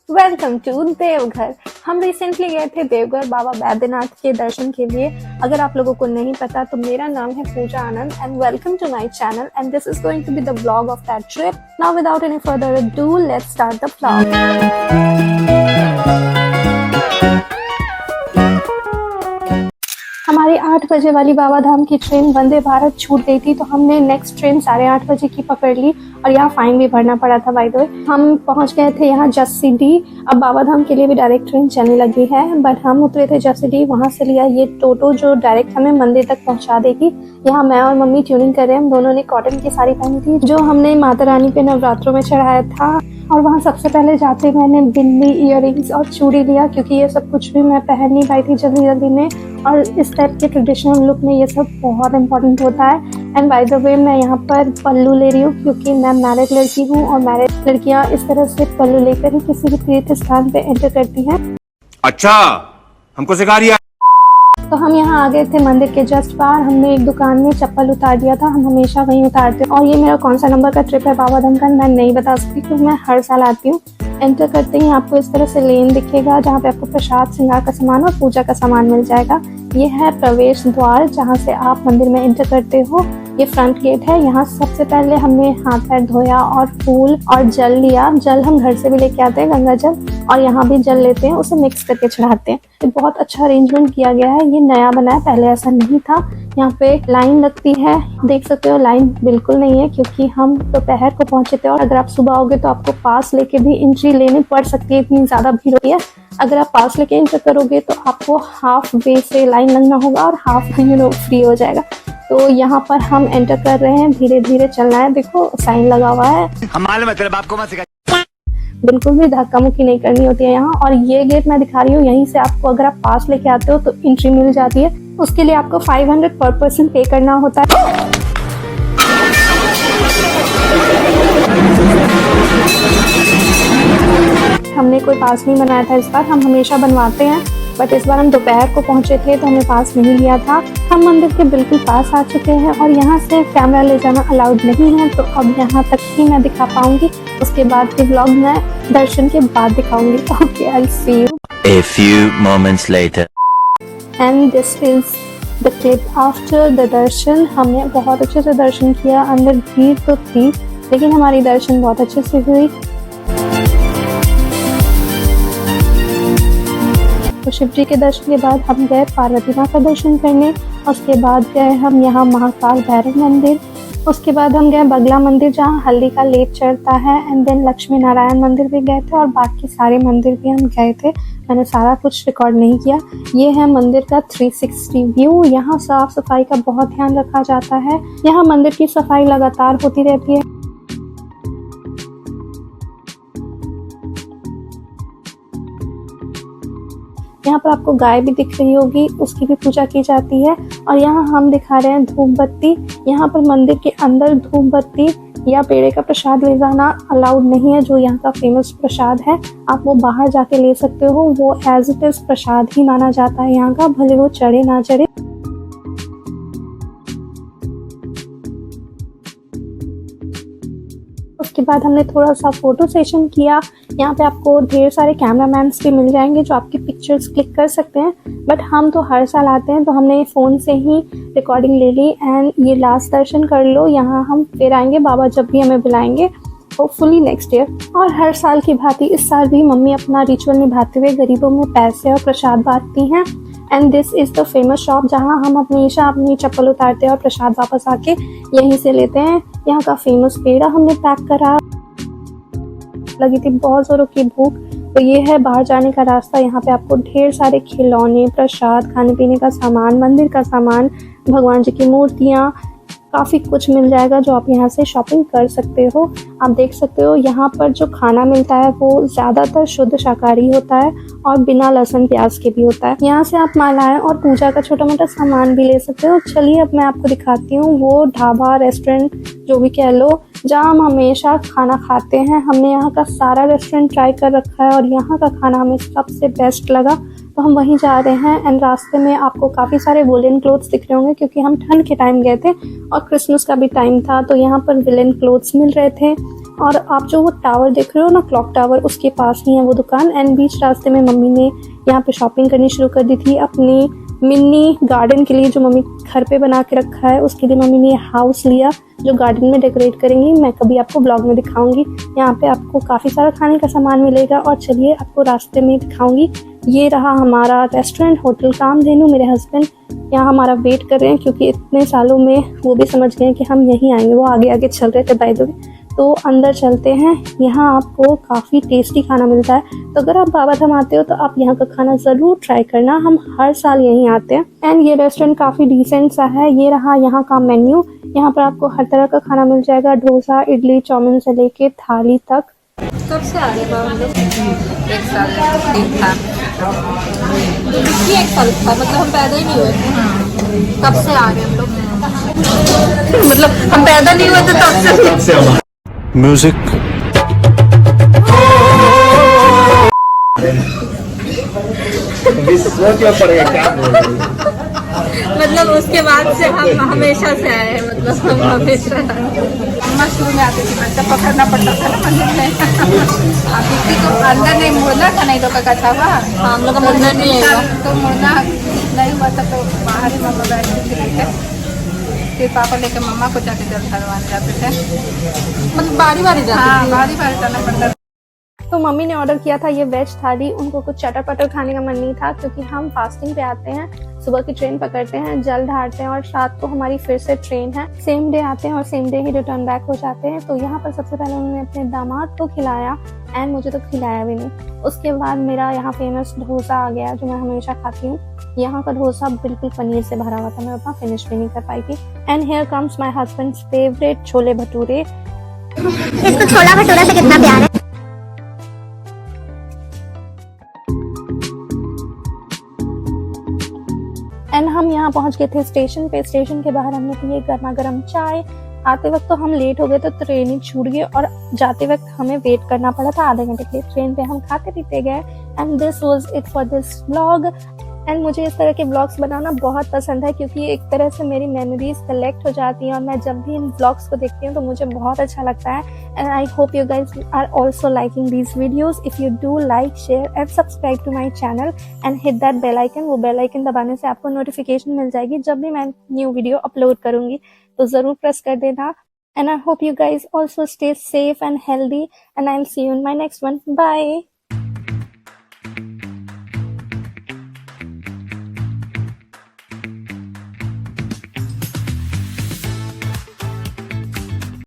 Welcome to Deoghar. हम recently गए थे देवघर बाबा बैद्यनाथ के दर्शन के लिए। अगर आप लोगों को नहीं पता तो मेरा नाम है Pooja Anand and welcome to my channel and this is going to be the vlog of that trip. Now without any further ado let's start the vlog. हमारी 8 बजे वाली बाबा धाम की ट्रेन वंदे भारत छूट गई थी, तो हमने नेक्स्ट ट्रेन 8:30 बजे की पकड़ ली और यहाँ फाइन भी भरना पड़ा था। बाय द वे हम पहुँच गए थे यहाँ जस्सीडी। अब बाबा धाम के लिए भी डायरेक्ट ट्रेन चलने लगी है, बट हम उतरे थे जस्सीडी। वहाँ से लिया ये टोटो जो डायरेक्ट हमें मंदिर तक पहुँचा देगी। यहाँ मैं और मम्मी ट्यूनिंग कर रहे हैं। हम दोनों ने कॉटन की साड़ी पहनी थी जो हमने माता रानी पे नवरात्रों में चढ़ाया था। और वहाँ सबसे पहले जाते मैंने बिंदी, इयररिंग्स और चूड़ी लिया, क्योंकि ये सब कुछ भी मैं पहन नहीं पाई थी जल्दी में। और इस टाइप के ट्रेडिशनल लुक में ये सब बहुत इंपॉर्टेंट होता है। एंड बाय द वे मैं यहाँ पर पल्लू ले रही हूँ, क्योंकि मैं मैरिड लड़की हूँ और मैरिड लड़कियाँ इस तरह से पल्लू लेकर ही किसी भी तीर्थ स्थान पे एंटर करती हैं। अच्छा, हमको सिखा दिया। तो हम यहाँ आ गए थे मंदिर के जस्ट बाहर। हमने एक दुकान में चप्पल उतार दिया था, हम हमेशा वहीं उतारते हैं। और ये मेरा कौन सा नंबर का ट्रिप है बाबा धाम का मैं नहीं बता सकती, क्योंकि मैं हर साल आती हूँ। एंटर करते ही आपको इस तरह से लेन दिखेगा, जहाँ पे आपको प्रसाद, श्रृंगार का सामान और पूजा का सामान मिल जाएगा। ये है प्रवेश द्वार, जहाँ से आप मंदिर में एंटर करते हो। ये फ्रंट गेट है। यहाँ सबसे पहले हमने हाथ पैर धोया और फूल और जल लिया। जल हम घर से भी लेके आते हैं, गंगा जल, और यहाँ भी जल लेते हैं, उसे मिक्स करके चढ़ाते हैं। तो बहुत अच्छा अरेंजमेंट किया गया है। ये नया बना है, पहले ऐसा नहीं था। यहाँ पे लाइन लगती है, देख सकते हो। लाइन बिल्कुल नहीं है, क्योंकि हम दोपहर को पहुंचे थे। और अगर आप सुबह आओगे तो आपको पास लेके भी एंट्री लेनी पड़ सकती है, इतनी ज्यादा भीड़ होती है। अगर आप पास लेके एंटर करोगे तो आपको हाफ वे से लाइन लगना होगा और हाफ फ्री हो जाएगा। तो यहाँ पर हम एंटर कर रहे हैं, धीरे धीरे चलना है। देखो साइन लगा हुआ है। हमारे मतलब आपको मत सिखा। बिल्कुल भी धक्का मुक्की नहीं करनी होती है यहाँ। और ये गेट मैं दिखा रही हूँ, यहीं से आपको अगर आप पास लेके आते हो तो एंट्री मिल जाती है। उसके लिए आपको 500 पर पर्सन पे करना होता है। हमने कोई पास नहीं बनाया था इस बार, हम हमेशा बनवाते हैं, बट इस बार हम दोपहर को पहुंचे थे तो हमने पास नहीं लिया था। हम मंदिर के बिल्कुल पास आ चुके हैं और यहाँ से कैमरा ले जाना अलाउड नहीं है, तो अब यहाँ तक ही मैं दिखा पाऊंगी। उसके बाद के व्लॉग मैं दर्शन के बाद दिखाऊंगी। Okay, I see you. A few moments later. And this is the clip after the darshan. हमने बहुत अच्छे से दर्शन किया। अंदर भीड़ तो थी, लेकिन हमारी दर्शन बहुत अच्छे से हुई। तो शिव जी के दर्शन के बाद हम गए पार्वती माँ का दर्शन करने। उसके बाद गए हम यहाँ महाकाल भैरव मंदिर। उसके बाद हम गए बगला मंदिर, जहाँ हल्दी का लेप चढ़ता है। एंड देन लक्ष्मी नारायण मंदिर भी गए थे और बाकी सारे मंदिर भी हम गए थे। मैंने सारा कुछ रिकॉर्ड नहीं किया। ये है मंदिर का 360 व्यू। यहाँ साफ सफाई का बहुत ध्यान रखा जाता है। यहाँ मंदिर की सफाई लगातार होती रहती है। यहाँ पर आपको गाय भी दिख रही होगी, उसकी भी पूजा की जाती है। और यहाँ हम दिखा रहे हैं धूप बत्ती। यहाँ पर मंदिर के अंदर धूप बत्ती या पेड़े का प्रसाद ले जाना अलाउड नहीं है, जो यहाँ का फेमस प्रसाद है। आप वो बाहर जाके ले सकते हो, वो एज इट इज प्रसाद ही माना जाता है यहाँ का, भले वो चढ़े ना चढ़े। उसके बाद हमने थोड़ा सा फोटो सेशन किया। यहाँ पे आपको ढेर सारे कैमरामैन्स भी मिल जाएंगे जो आपकी पिक्चर्स क्लिक कर सकते हैं, बट हम तो हर साल आते हैं तो हमने फ़ोन से ही रिकॉर्डिंग ले ली। एंड ये लास्ट दर्शन कर लो। यहाँ हम फिर आएंगे, बाबा जब भी हमें बुलाएंगे, होपफुली नेक्स्ट ईयर। और हर साल की भांति इस साल भी मम्मी अपना रिचुअल निभाते हुए गरीबों में पैसे और प्रसाद बांटती हैं। And this is the famous shop, जहाँ हम हमेशा अपनी चप्पल उतारते हैं और प्रसाद वापस आके यहीं से लेते हैं। यहाँ का फेमस पेड़ा हमने पैक करा। लगी थी बहुत जोरों की भूख। तो ये है बाहर जाने का रास्ता। यहाँ पे आपको ढेर सारे खिलौने, प्रसाद, खाने पीने का सामान, मंदिर का सामान, भगवान जी की मूर्तियाँ, काफ़ी कुछ मिल जाएगा जो आप यहाँ से शॉपिंग कर सकते हो। आप देख सकते हो यहाँ पर जो खाना मिलता है वो ज़्यादातर शुद्ध शाकाहारी होता है और बिना लहसुन प्याज के भी होता है। यहाँ से आप मालाएं और पूजा का छोटा मोटा सामान भी ले सकते हो। चलिए अब मैं आपको दिखाती हूँ वो ढाबा, रेस्टोरेंट, जो भी कह लो, जहाँ हम हमेशा खाना खाते हैं। हमने यहाँ का सारा रेस्टोरेंट ट्राई कर रखा है और यहाँ का खाना हमें सबसे बेस्ट लगा, तो हम वहीं जा रहे हैं। एंड रास्ते में आपको काफ़ी सारे वुलन क्लोथ्स दिख रहे होंगे, क्योंकि हम ठंड के टाइम गए थे और क्रिसमस का भी टाइम था, तो यहाँ पर वुलन क्लोथ्स मिल रहे थे। और आप जो वो टावर देख रहे हो ना, क्लॉक टावर, उसके पास ही है वो दुकान। एंड बीच रास्ते में मम्मी ने यहाँ पे शॉपिंग करनी शुरू कर दी थी अपनी मिनी गार्डन के लिए, जो मम्मी घर पे बना के रखा है। उसके लिए मम्मी ने हाउस लिया जो गार्डन में डेकोरेट करेंगी। मैं कभी आपको ब्लॉग में दिखाऊंगी। यहाँ पे आपको काफ़ी सारा खाने का सामान मिलेगा। और चलिए आपको रास्ते में दिखाऊंगी। ये रहा हमारा रेस्टोरेंट, होटल कामधेनु। मेरे हस्बैंड यहाँ हमारा वेट कर रहे हैं क्योंकि इतने सालों में वो भी समझ गए हैं कि हम यहीं आएंगे। वो आगे आगे चल रहे थे बाय द वे। तो अंदर चलते हैं। यहाँ आपको काफ़ी टेस्टी खाना मिलता है। तो अगर आप बाबा धाम आते हो तो आप यहाँ का खाना ज़रूर ट्राई करना। हम हर साल यहीं आते हैं। एंड ये रेस्टोरेंट काफ़ी डिसेंट सा है। ये रहा यहाँ का मेन्यू। यहाँ पर आपको हर तरह का खाना मिल जाएगा, डोसा, इडली, चाउमीन से लेके थाली तक। कब से आ रहे हैं हम लोग? 1 साल ठीक था। ये 1 साल था, मतलब हम पैदा ही नहीं हुए थे। कब से आ रहे हैं हम लोग? मतलब हम पैदा नहीं हुए थे तब से। Music. मतलब उसके बाद से हम हमेशा से आए हैं, मतलब हम हमेशा अम्मा शुरू में आती थी, बच्चा पकड़ना पड़ता था ना मंदिर में। अब किसी को अंदर नहीं मुड़ना था, नहीं तो का था वहाँ हम लोग का मुड़ना नहीं है। तो मुड़ना नहीं हुआ था तो बाहर ही मम्मा बैठती थी। फिर पापा लेके मम्मा को जाके जल करवाने जाते थे। मतलब बारी बारी जाते हाँ, थे। बारी बारी जाना पड़ता था। तो मम्मी ने ऑर्डर किया था ये वेज थाली। उनको कुछ चटर पटर खाने का मन नहीं था क्योंकि हम फास्टिंग पे आते हैं, सुबह की ट्रेन पकड़ते हैं, जल ढारते हैं और रात को हमारी फिर से ट्रेन है। सेम डे आते हैं और सेम डे ही रिटर्न बैक हो जाते हैं। तो यहाँ पर सबसे पहले उन्होंने अपने दामाद को खिलाया एंड मुझे तो खिलाया भी नहीं। उसके बाद मेरा यहाँ फेमस डोसा आ गया जो मैं हमेशा खाती हूँ। यहाँ का डोसा बिल्कुल पनीर से भरा हुआ था, मैं उतना फिनिश भी नहीं कर पाई थी। And here comes my husband's favourite chole bhature. इसको छोला भटूरा से कितना प्यार है। एंड हम यहाँ पहुँच गए थे स्टेशन पे। स्टेशन के बाहर हमने पिए गर्मा गर्म चाय। आते वक्त तो हम लेट हो गए तो ट्रेन ही छूट गई और जाते वक्त हमें वेट करना पड़ा था आधे घंटे के लिए। ट्रेन पे हम खाते पीते गए। And this was it for this vlog. And मुझे इस तरह के व्लॉग्स बनाना बहुत पसंद है क्योंकि एक तरह से मेरी मेमोरीज कलेक्ट हो जाती हैं और मैं जब भी इन व्लॉग्स को देखती हूँ तो मुझे बहुत अच्छा लगता है। And I hope you guys are also liking these videos. If you do like, share and subscribe to my channel and hit that bell icon. वो बेल आइकन दबाने से आपको नोटिफिकेशन मिल जाएगी जब भी मैं न्यू वीडियो अपलोड करूंगी, तो ज़रूर प्रेस कर देना। And I hope you guys also stay safe and healthy, and I'll see you in my next one. Bye.